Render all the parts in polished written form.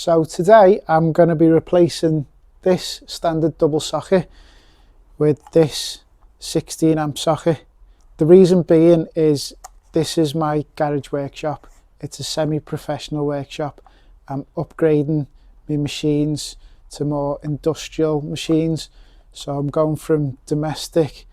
So today I'm going to be replacing this standard double socket with this 16 amp socket. The reason being is this is my garage workshop. It's a semi-professional workshop. I'm upgrading my machines to more industrial machines. So I'm going from domestic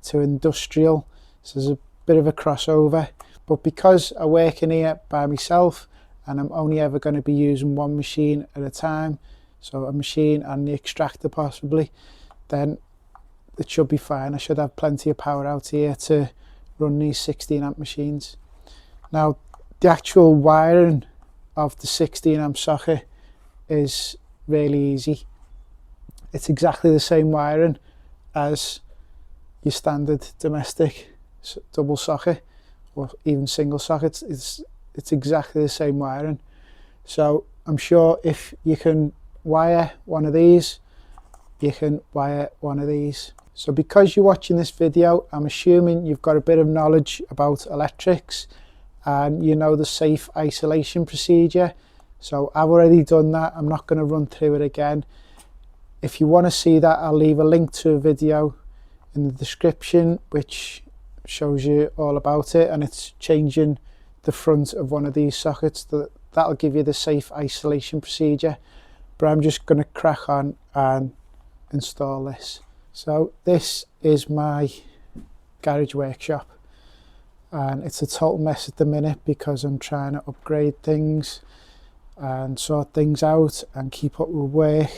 to industrial. So there's a bit of a crossover. But because I work in here by myself and I'm only ever going to be using one machine at a time, so a machine and the extractor possibly, then it should be fine. I should have plenty of power out here to run these 16 amp machines. Now the actual wiring of the 16 amp socket is really easy. It's exactly the same wiring as your standard domestic double socket or even single sockets. It's exactly the same wiring. So I'm sure if you can wire one of these, you can wire one of these. So because you're watching this video, I'm assuming you've got a bit of knowledge about electrics and you know the safe isolation procedure. So I've already done that. I'm not going to run through it again. If you want to see that, I'll leave a link to a video in the description which shows you all about it, and it's changing the front of one of these sockets. That'll give you the safe isolation procedure, but I'm just going to crack on and install this. So this is my garage workshop and it's a total mess at the minute because I'm trying to upgrade things and sort things out and keep up with work,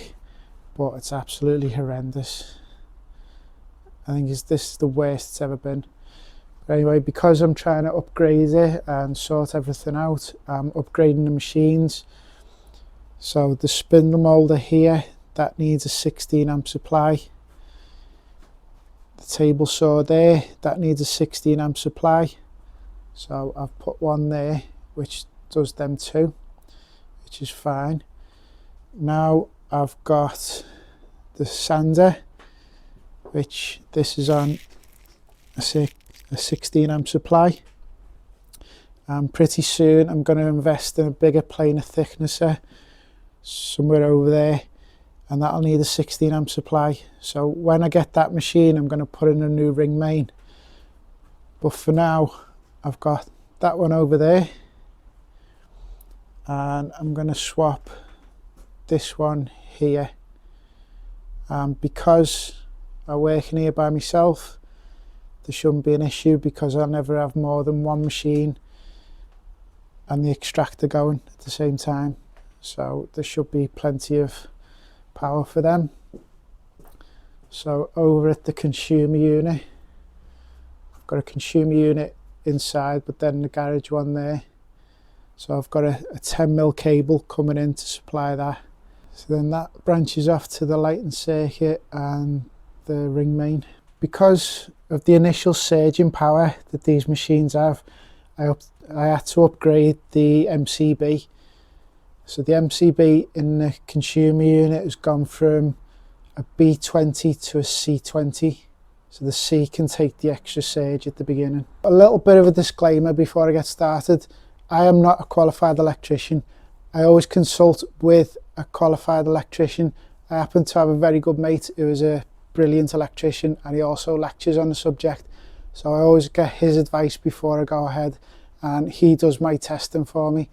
but it's absolutely horrendous. I think this is the worst it's ever been. But anyway, because I'm trying to upgrade it and sort everything out, I'm upgrading the machines. So the spindle molder here, that needs a 16 amp supply. The table saw there, that needs a 16 amp supply. So I've put one there which does them too, which is fine. Now I've got the sander, which this is on a 16 amp supply, and pretty soon I'm going to invest in a bigger planer thicknesser somewhere over there, and that'll need a 16 amp supply. So when I get that machine, I'm going to put in a new ring main, but for now I've got that one over there, and I'm going to swap this one here. Because I work in here by myself, there shouldn't be an issue because I'll never have more than one machine and the extractor going at the same time. So there should be plenty of power for them. So over at the consumer unit, I've got a consumer unit inside, but then the garage one there. So I've got a 10mm cable coming in to supply that. So then that branches off to the lighting circuit and the ring main. Because of the initial surge in power that these machines have, I had to upgrade the MCB. So the MCB in the consumer unit has gone from a B20 to a C20. So the C can take the extra surge at the beginning. A little bit of a disclaimer before I get started. I am not a qualified electrician. I always consult with a qualified electrician. I happen to have a very good mate who is a brilliant electrician and he also lectures on the subject. So I always get his advice before I go ahead, and he does my testing for me.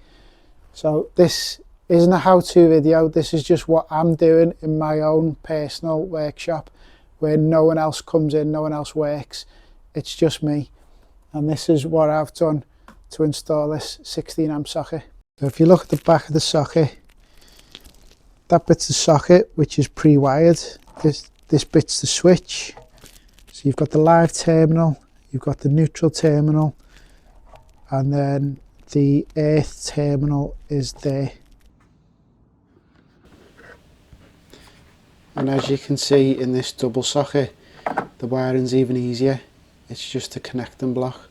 So this isn't a how-to video. This is just what I'm doing in my own personal workshop where no one else comes in, no one else works. It's just me. And this is what I've done to install this 16 amp socket. So if you look at the back of the socket, that bit's the socket which is pre-wired. This bit's the switch. So you've got the live terminal, you've got the neutral terminal, and then the earth terminal is there. And as you can see in this double socket, the wiring's even easier. It's just a connecting block.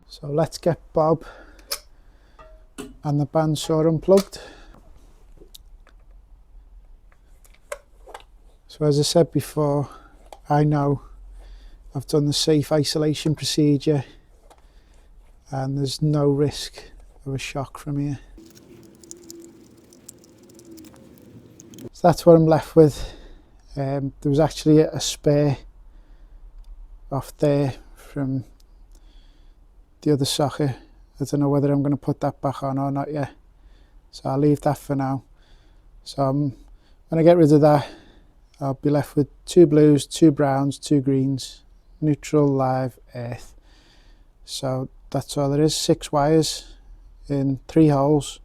So let's get Bob and the bandsaw unplugged. So as I said before, I know I've done the safe isolation procedure and there's no risk of a shock from here. So that's what I'm left with. There was actually a spare off there from the other socket. I don't know whether I'm going to put that back on or not yet, so I'll leave that for now. So when I get rid of that, I'll be left with 2 blues, 2 browns, 2 greens, neutral, live, earth. So that's all there is. 6 wires in 3 holes.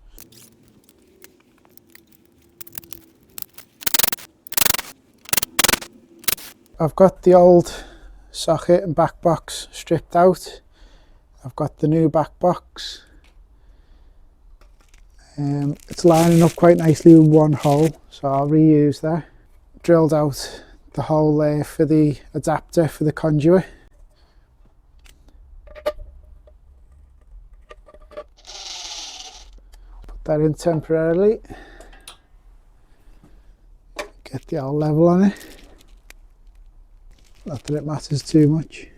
I've got the old socket and back box stripped out. I've got the new back box. It's lining up quite nicely with 1 hole, so I'll reuse that. Drilled out the hole there for the adapter for the conduit. Put that in temporarily. Get the old level on it. Not that it matters too much.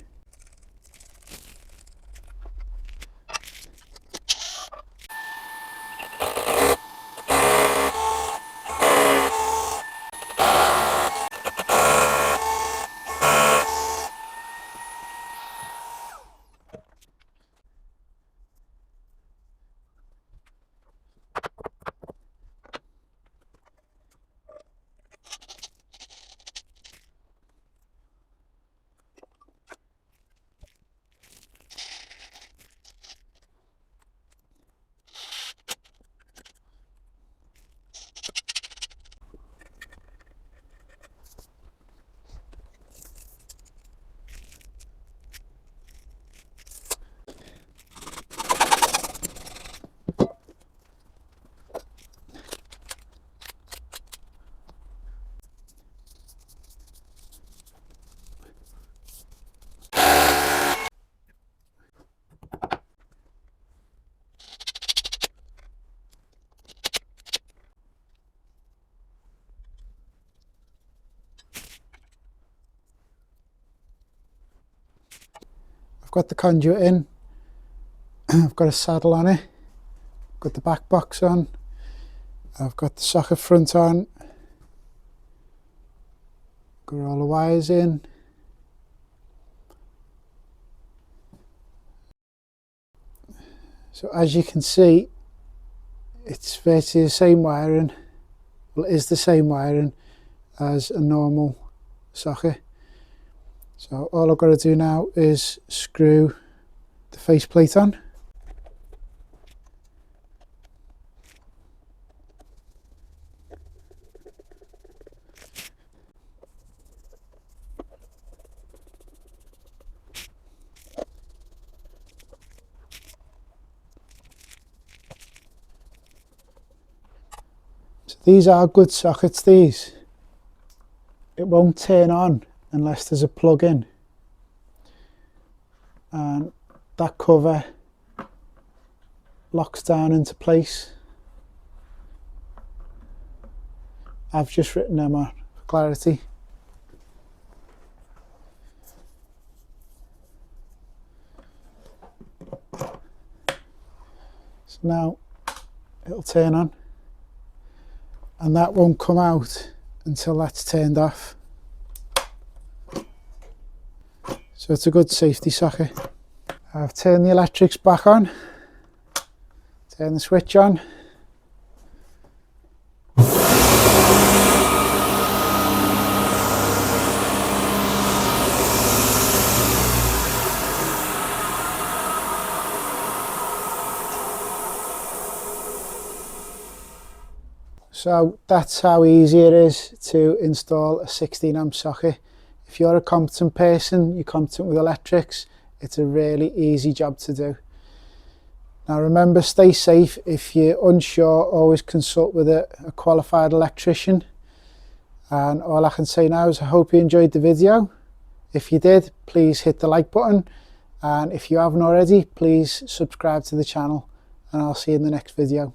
I've got the conduit in, I've got a saddle on it, I've got the back box on, I've got the socket front on, got all the wires in. So as you can see, it's virtually the same wiring, well it is the same wiring as a normal socket. So all I've got to do now is screw the faceplate on. So these are good sockets, these. It won't turn on unless there's a plug in, and that cover locks down into place. I've just written them on for clarity. So now it'll turn on, and that won't come out until that's turned off. So it's a good safety socket. I've turned the electrics back on, turn the switch on. So that's how easy it is to install a 16 amp socket. If you're a competent person, you're competent with electrics, it's a really easy job to do. Now remember, stay safe. If you're unsure, always consult with a qualified electrician. And all I can say now is I hope you enjoyed the video. If you did, please hit the like button. And if you haven't already, please subscribe to the channel. And I'll see you in the next video.